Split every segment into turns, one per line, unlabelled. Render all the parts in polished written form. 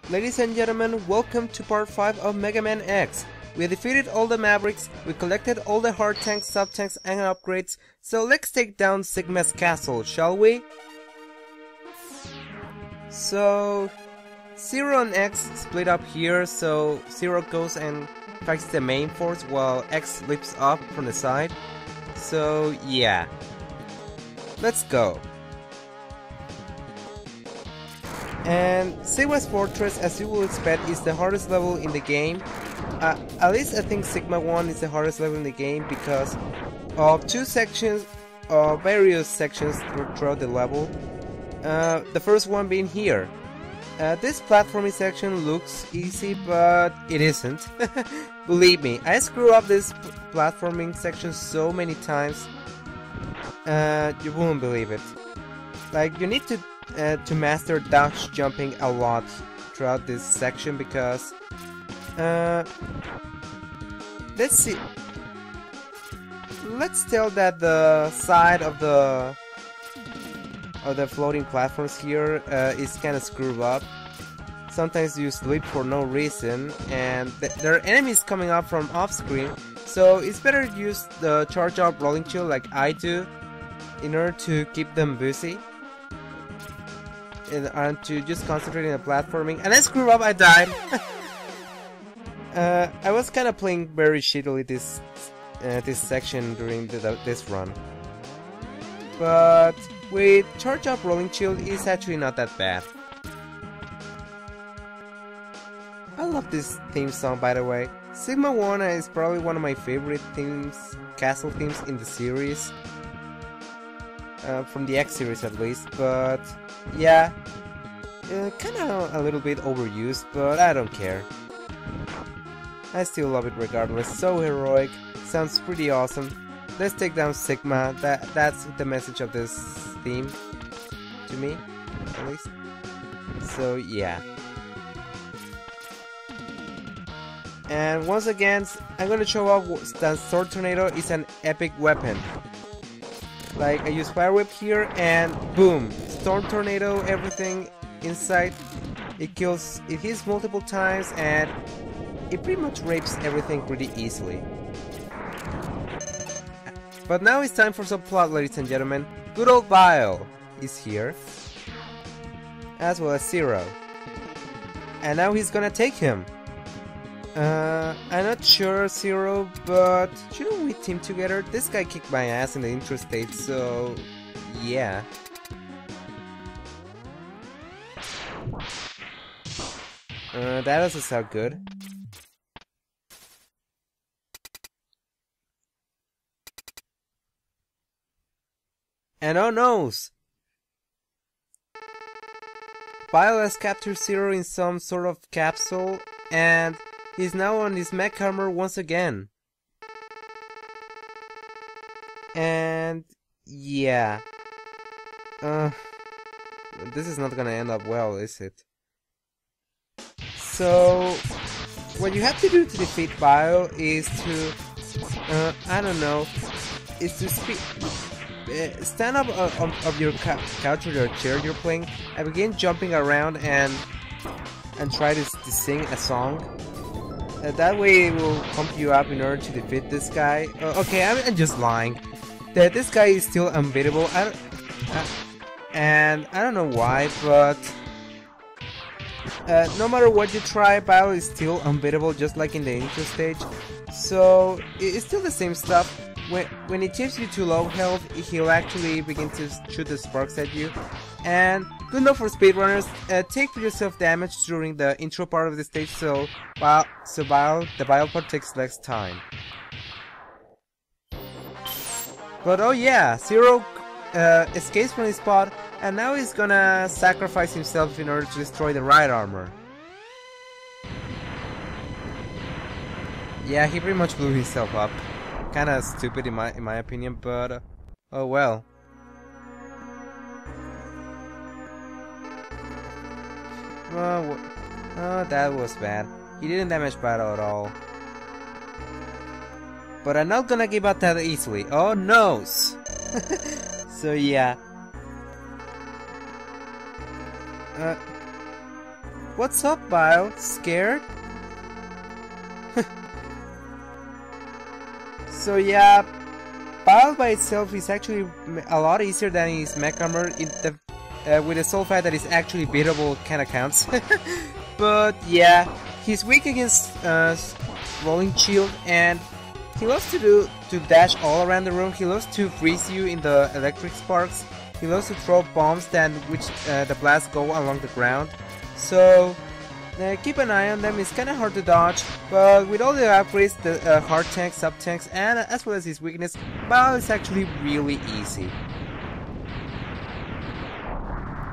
Ladies and gentlemen, welcome to part 5 of Mega Man X. We defeated all the Mavericks, we collected all the hard tanks, sub-tanks and upgrades, so let's take down Sigma's castle, shall we? So, Zero and X split up here, so Zero goes and fights the main force while X leaps up from the side. So yeah, let's go. And Sigma's Fortress, as you will expect, is the hardest level in the game. At least I think Sigma 1 is the hardest level in the game because of two sections, various sections throughout the level. The first one being here. This platforming section looks easy, but it isn't. Believe me, I screw up this platforming section so many times. You won't believe it. Like, you need to master dodge jumping a lot throughout this section because let's see. Let's tell that the side of the floating platforms here is kind of screwed up. Sometimes you sleep for no reason, and there are enemies coming up from off screen, so it's better to use the charge up rolling chill like I do in order to keep them busy and to just concentrate on the platforming. And I screwed up, I died. I was kind of playing very shittily this section during this run, but with charge up rolling chill, it's actually not that bad. I love this theme song, by the way. Sigma 1 is probably one of my favorite themes, castle themes in the series. From the X series at least, but yeah, kinda a little bit overused, but I don't care. I still love it regardless. So heroic, sounds pretty awesome. Let's take down Sigma. That's the message of this theme, to me, at least. So yeah. And once again, I'm gonna show off that Sword Tornado is an epic weapon. Like, I use Fire Whip here and boom! Storm Tornado, everything inside. It hits multiple times and it pretty much rapes everything pretty easily. But now it's time for some plot, ladies and gentlemen. Good old Bile is here, as well as Zero. And now he's gonna take him. I'm not sure, Zero, but shouldn't we team together? This guy kicked my ass in the intro stage, so yeah. That doesn't sound good. And oh noes! Bile has captured Zero in some sort of capsule, and he's now on his mech armor once again. And yeah. This is not gonna end up well, is it? So, what you have to do to defeat Bile is to, I don't know, is to stand up of your couch or your chair you're playing and begin jumping around and try to sing a song. That way it will pump you up in order to defeat this guy. Okay, I'm just lying. This guy is still unbeatable. And I don't know why, but no matter what you try, Bile is still unbeatable, just like in the intro stage. So it's still the same stuff. When it chips you to low health, he'll actually begin to shoot the sparks at you. And good enough for speedrunners, take yourself damage during the intro part of the stage, so the Bile part takes less time. But oh yeah, Zero escapes from his spot, and now he's gonna sacrifice himself in order to destroy the right armor. Yeah, he pretty much blew himself up. Kinda stupid in my opinion, but oh well. Oh, that was bad. He didn't damage Bile at all. But I'm not gonna give up that easily. Oh no! So yeah. What's up, Bile? Scared? So yeah, Bile by itself is actually a lot easier than his mech armor with the sole fact that it's actually beatable kinda counts. But yeah, he's weak against rolling shield, and he loves to dash all around the room. He loves to freeze you in the electric sparks. He loves to throw bombs which the blasts go along the ground. So keep an eye on them. It's kinda hard to dodge, but with all the upgrades, the hard tanks, sub tanks, and as well as his weakness, Bile is actually really easy.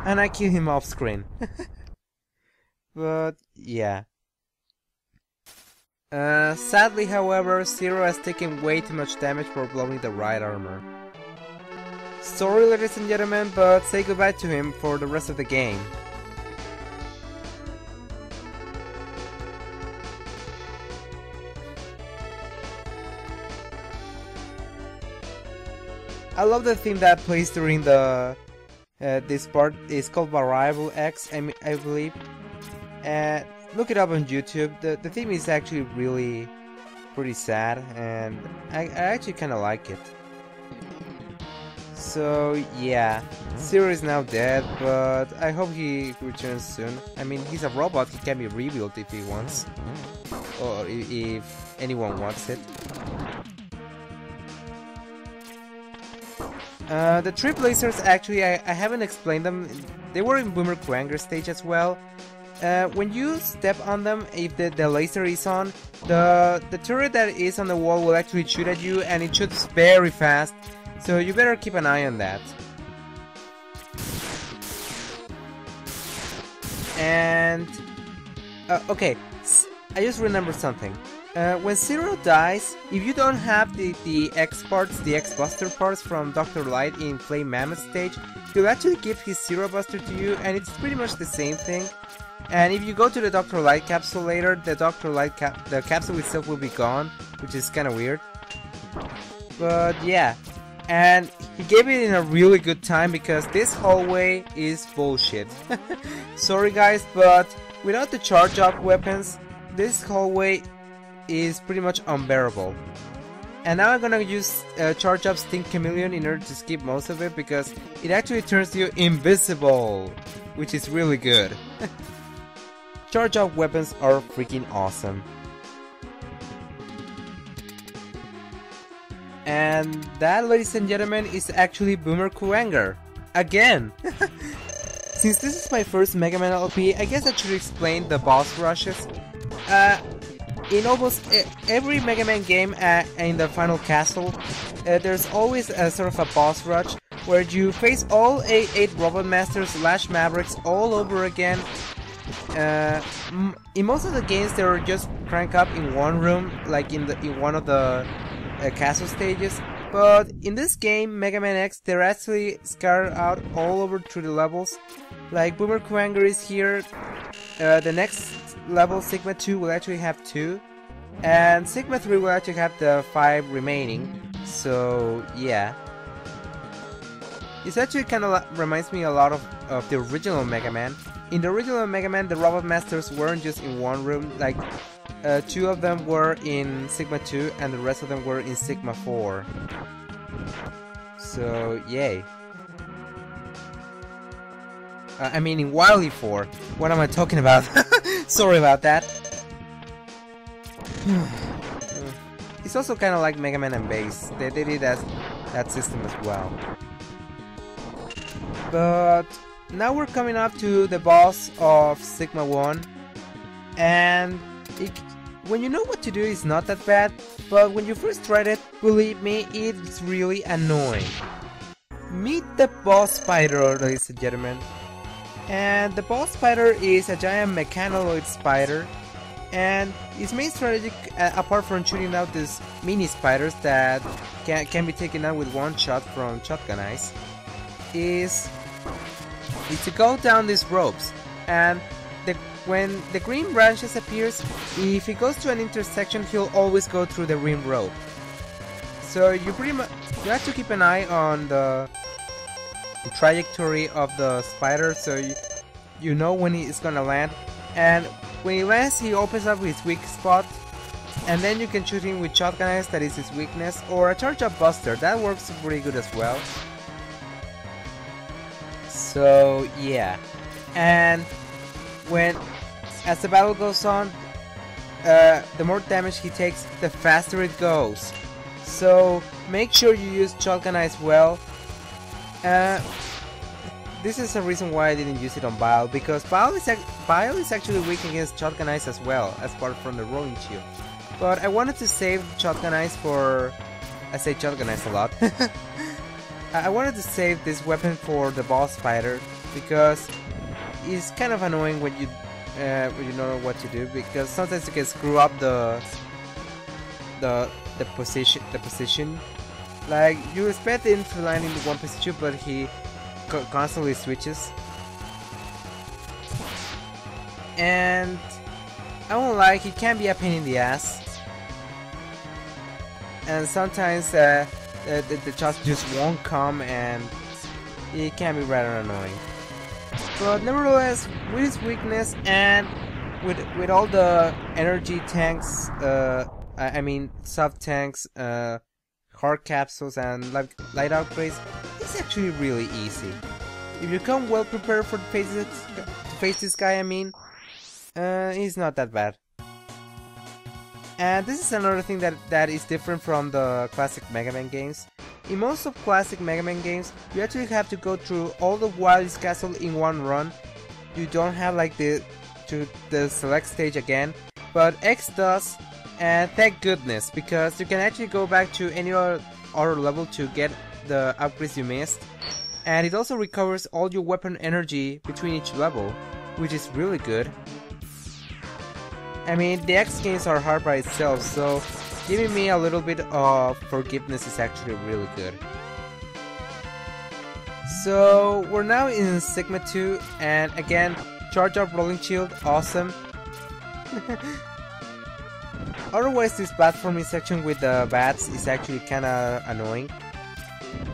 And I kill him off screen. But yeah. Sadly, however, Zero has taken way too much damage for blowing the right armor. Sorry, ladies and gentlemen, but say goodbye to him for the rest of the game. I love the theme that plays during the this part. Is called Variable X, I believe. Look it up on YouTube. The theme is actually really pretty sad, and I actually kind of like it. So yeah, Zero is now dead, but I hope he returns soon. I mean, he's a robot, he can be rebuilt if he wants, or if anyone wants it. The trip lasers, actually, I haven't explained them. They were in Boomer Kuwanger stage as well. When you step on them, if the laser is on, the turret that is on the wall will actually shoot at you, and it shoots very fast. So you better keep an eye on that. And okay, I just remembered something. When Zero dies, if you don't have the X parts, the X Buster parts from Dr. Light in Flame Mammoth stage, he'll actually give his Zero Buster to you, and it's pretty much the same thing. And if you go to the Dr. Light capsule later, the the capsule itself will be gone, which is kind of weird. But yeah, and he gave it in a really good time because this hallway is bullshit. Sorry guys, but without the charge up weapons, this hallway is pretty much unbearable. And now I'm gonna use charge up Stink Chameleon in order to skip most of it because it actually turns you invisible, which is really good. Charge up weapons are freaking awesome. And that, ladies and gentlemen, is actually Boomer Kuwanger. Again! Since this is my first Mega Man LP, I guess I should explain the boss rushes. In almost every Mega Man game in the final castle, there's always a sort of a boss rush where you face all 8 Robot Masters / Mavericks all over again. In most of the games, they're just crank up in one room, like in one of the castle stages. But in this game, Mega Man X, they're actually scattered out all over through the levels. Like Boomer Kuwanger is here. The next level, Sigma 2, will actually have 2, and Sigma 3 will actually have the 5 remaining. So yeah, it actually kind of reminds me a lot of the original Mega Man. In the original Mega Man, the Robot Masters weren't just in one room, like 2 of them were in Sigma 2 and the rest of them were in Sigma 4. So yay. I mean in Wily 4. What am I talking about? Sorry about that. It's also kind of like Mega Man and Base. They did that system as well. But now we're coming up to the boss of Sigma 1. And when you know what to do, it's not that bad. But when you first tried it, believe me, it's really annoying. Meet the boss spider, ladies and gentlemen. And the boss spider is a giant mechanoid spider, and its main strategy, apart from shooting out these mini spiders that can be taken out with one shot from shotgun eyes, is to go down these ropes. And when the green branches appears, if he goes to an intersection, he'll always go through the green rope. So you have to keep an eye on the trajectory of the spider, so you know when it's gonna land. and when he lands he opens up his weak spot, and then you can shoot him with shotgun eyes, that is his weakness, or a charge up buster, that works pretty good as well. So yeah, and as the battle goes on, the more damage he takes, the faster it goes. So make sure you use shotgun eyes well. This is a reason why I didn't use it on Bile, because Bile is actually weak against shotgun eyes as well, as part from the rolling shield. But I wanted to save shotgun eyes for... I say shotgun eyes a lot. I wanted to save this weapon for the boss fighter, because it's kind of annoying when you don't know what to do, because sometimes you can screw up the position. Like, you expect him to land in one position, but he constantly switches. And I won't lie, he can be a pain in the ass. And sometimes the shots just won't come, and it can be rather annoying. But nevertheless, with his weakness and with all the energy tanks, I mean soft tanks, hard capsules and light upgrades, it's actually really easy. If you come well prepared to face this guy, I mean, he's not that bad. And this is another thing that is different from the classic Mega Man games. In most of classic Mega Man games, you actually have to go through all the Wily's Castle in one run. You don't have like the select stage again, but X does, and thank goodness, because you can actually go back to any other level to get the upgrades you missed. And it also recovers all your weapon energy between each level, which is really good. I mean, the X games are hard by itself, so giving me a little bit of forgiveness is actually really good. So we're now in Sigma 2, and again, charge up rolling shield, awesome. Otherwise, this platforming section with the bats is actually kinda annoying.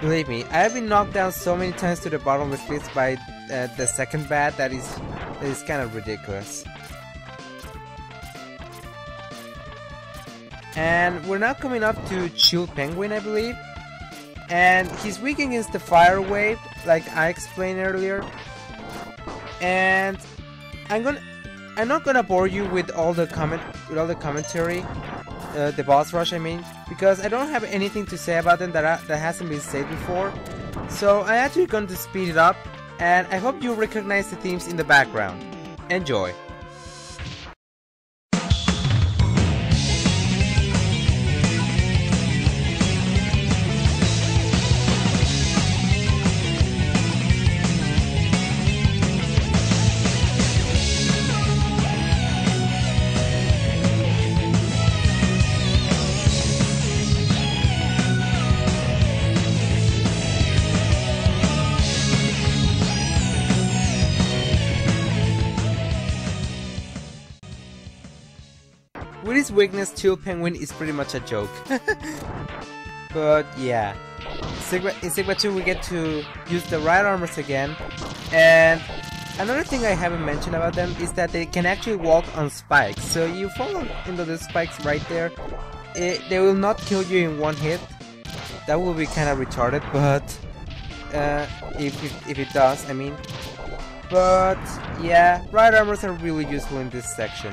Believe me, I have been knocked down so many times to the bottomless pits by the second bat that is kinda ridiculous. And we're now coming up to Chill Penguin, I believe. And he's weak against the fire wave, like I explained earlier. And I'm not gonna bore you with all the commentary, the boss rush I mean, because I don't have anything to say about them that hasn't been said before. So I'm actually going to speed it up, and I hope you recognize the themes in the background. Enjoy! With his weakness, Chill Penguin is pretty much a joke. But yeah, in Sigma 2 we get to use the right armors again, and another thing I haven't mentioned about them is that they can actually walk on spikes. So you fall into the spikes right there, they will not kill you in one hit. That will be kind of retarded, but if it does, I mean. But yeah, right armors are really useful in this section.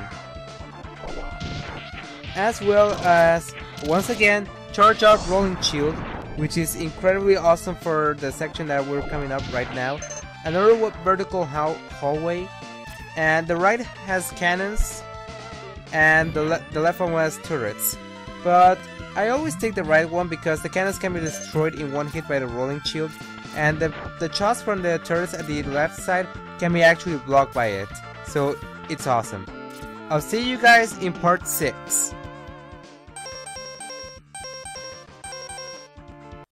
As well as, once again, charge up rolling shield, which is incredibly awesome for the section that we're coming up right now. Another vertical hallway, and the right has cannons, and the left one has turrets. But I always take the right one because the cannons can be destroyed in one hit by the rolling shield, and the shots from the turrets at the left side can be actually blocked by it. So it's awesome. I'll see you guys in part 6.